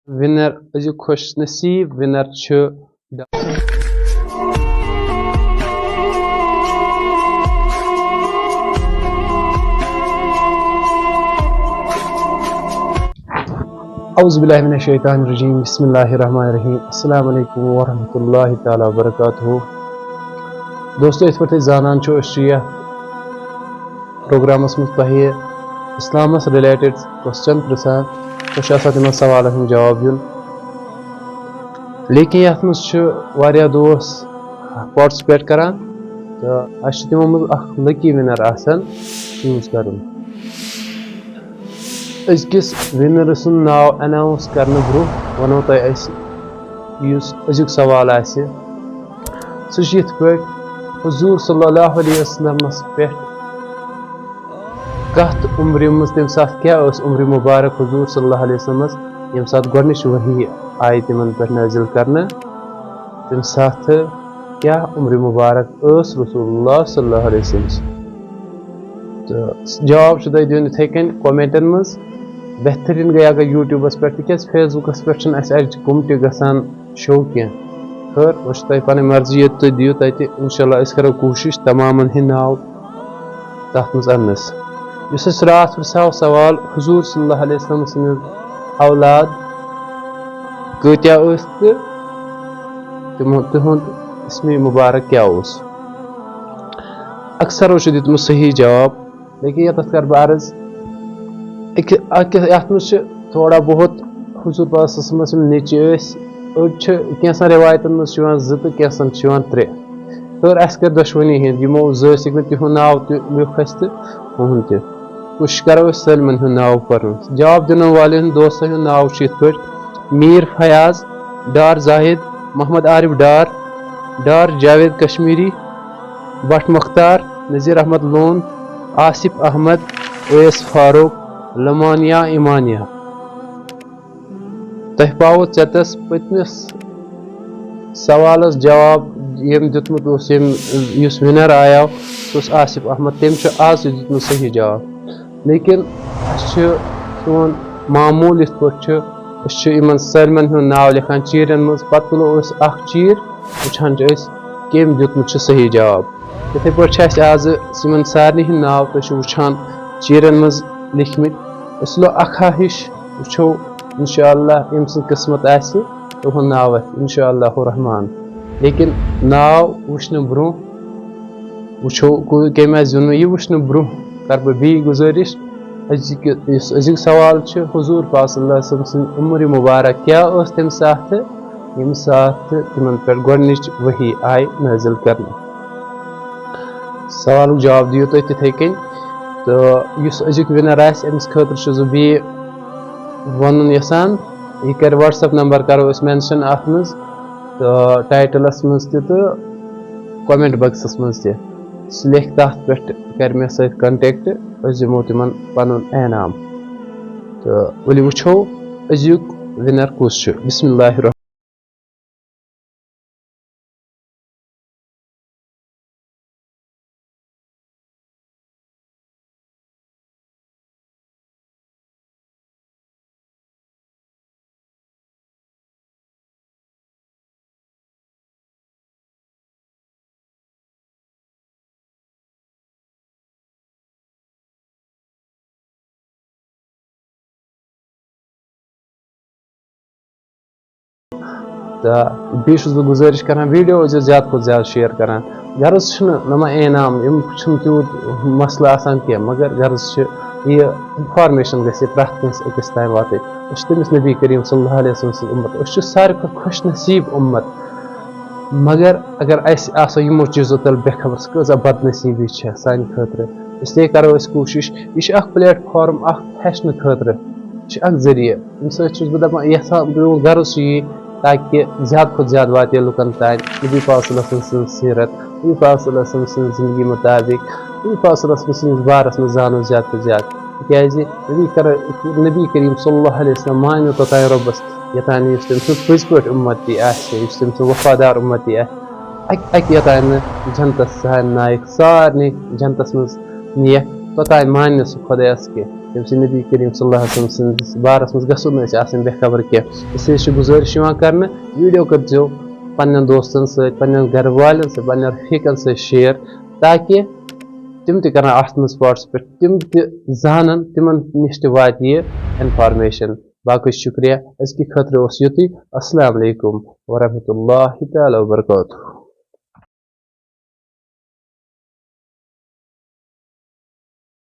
Winner अजुक खुश नसीब winner औज़ुबिल्लाहिमिनश्शैतानिर्रजीम बिस्मिल्लाहिर्रहमानिर्रहीम अस्सलामु अलैकुम वरहमतुल्लाहि तआला वबरकातुहू। दोस्तों इस पे जानान छो प्रोग्रामस में तहे इस्लामस रिलेटेड क्वेश्चन प्रसान तो तिम सवाल जवाब दिन लेकिन ये वारिया दोस्त पार्टिसिपेट करान तो तिमो मज लकी विनर चूज कर अजकिस विनर सुन नाव अनाउंस करने ब्रो वनो तुक सवाल सह हुजूर सल्लल्लाहु अलैहि वसल्लम पे कत उम्र मज तम सात क्या उम्र मुबारक हुजूर सल्लल्लाहु अलैहि वसल्लम यम सात गोडनिच वही आई तिमन पे नाजिल करने तम सात क्या उम्र मुबारक रसूलुल्लाह सल्लल्लाहु अलैहि वसल्लम तो जवाब तुम दिन इथे कन कमेंटन मज बेहतरीन गई अगर यूट्यूबस पे तक फेसबुकस पे कम गसान शो कह खैर वह पे मर्जी ये तुम दियो तत इंशाल्लाह करो कोशिश तमाम हिंद नाव तथ मज अनस रात पृछाव सवाल हुजूर सल्लल्लाहु अलैहि वसल्लम सद औलाद कत्या तिहुंद इसमें मुबारक क्या अक्सर दितमुत सही जवाब लेकिन ये कर बह अर्ज अत थोड़ा बहुत हुजूर पाक नची कैसन रिवायतन मज जो तो कैसन त्रे खैर अस कर दशवनी हिंद यमो जक तिहुंद नाव तह तो उहुंद तह कोशिश करो सलमन हुंद नाव पर जवाब दिन वाले दोस्तों हुंद नाव मीर फयाज डार जाहिद मोहम्मद आरिफ डार जावेद कश्मीरी भट मुख्तार नज़ीर अहमद लोन आसिफ अहमद ओएस फारूक लमानिया इमानिया तह पाव चतस पतमिस सवाल जवाब यम दितमुत विनर आया सह आसिफ अहमद तम आज दितमुत सही जवाब लेकिन सोन मामूल इत इन सलमन हुंद नाव लिखान चीरन मज पे तुलो चीर वुचान कम दितमुत सही जवाब इथे पे आज इन सारे हिंद नाव तुम वुचान चीरन मज लिखमित लो अखा हिश वो इंशाअल्लाह यम किस्मत तुहद नाव इंशाअल्लाह रहमान लेकिन नाव वुचन ब्रो वो कम जुन यह वुचन ब्रो कर बी गुजारिश अजुक सवाल हुजूर पाक सल्लल्लाहु अलैहि वसल्लम उम्र मुबारक क्या तम सात यम सात तिमन पे गोडनिच वही आई नाजिल करने सवाल जवाब दियो तुम तिथे कन तो अजुक विनर अमिस खतर बी वन यसान यह कर व्हाट्सएप नंबर करो मेंशन अत मज तो टाइटलस मज तो कमेंट बॉक्सस मज लिख तथ पे कर मे कंटेक्ट दिमो तिमन पन एनाम तो वल वो अजुक विनर कुस बिस्मिल्लाह तो बी गुजारिश कर वीडियो ज़्यादा खुद ज़्यादा शेयर करान गर्ज नमा इनाम तूत मसला आसान कह मगर गर्ज यह इंफॉर्मेशन गि प्रत अकिस तान वात तमिस नबी करीम सल्लल्लाहु अलैहि वसल्लम उम्मत सारे खुश नसीब उम्मत मगर अगर यमो चीज़ों तल बेखबर कज़ा बदनसीबी सान खतर इसलिए करो कोशिश यह प्लेटफॉर्म हेचन खतर जरिए अम बह गर्ज ताकि ज़्यादा खुद ज़्यादा वाते लुकन तान नबी पाक सल्लल्लाहु अलैहि वसल्लम सीरत नबी पाक सल्लल्लाहु अलैहि वसल्लम जिंदगी मुताबिक नबी पाक सल्लल्लाहु अलैहि वसल्लम बारस में जानो ज़्यादा खुद ज़्यादा नबी करीम सल्लल्लाहु अलैहि वसल्लम मानो तोतान रब्बस यतान तम पज पे उम्मती तम वफादार उम्मती यतान जनतस नायक सारे जनतस मज नियक तोतान मान सह खुदायस के यम नबी करीम सल्लल्लाहु अलैहि वसल्लम बारस मज गसुन आसन बेखबर कह इसलिए गुजारिश कर वीडियो करो पन्न दोस्तन सत पन्न घर वालन सत पन्न रफीकन सत शेयर ताकि तिम त कर अत मज पार्टिसिपेट तिम त जानन तिमन निश वात यह इन्फॉर्मेशन बाकी शुक्रिया इसके खतर युत अस्सलाम वालेकुम वरहमतुल्लाहि तआला वबरकातुहू।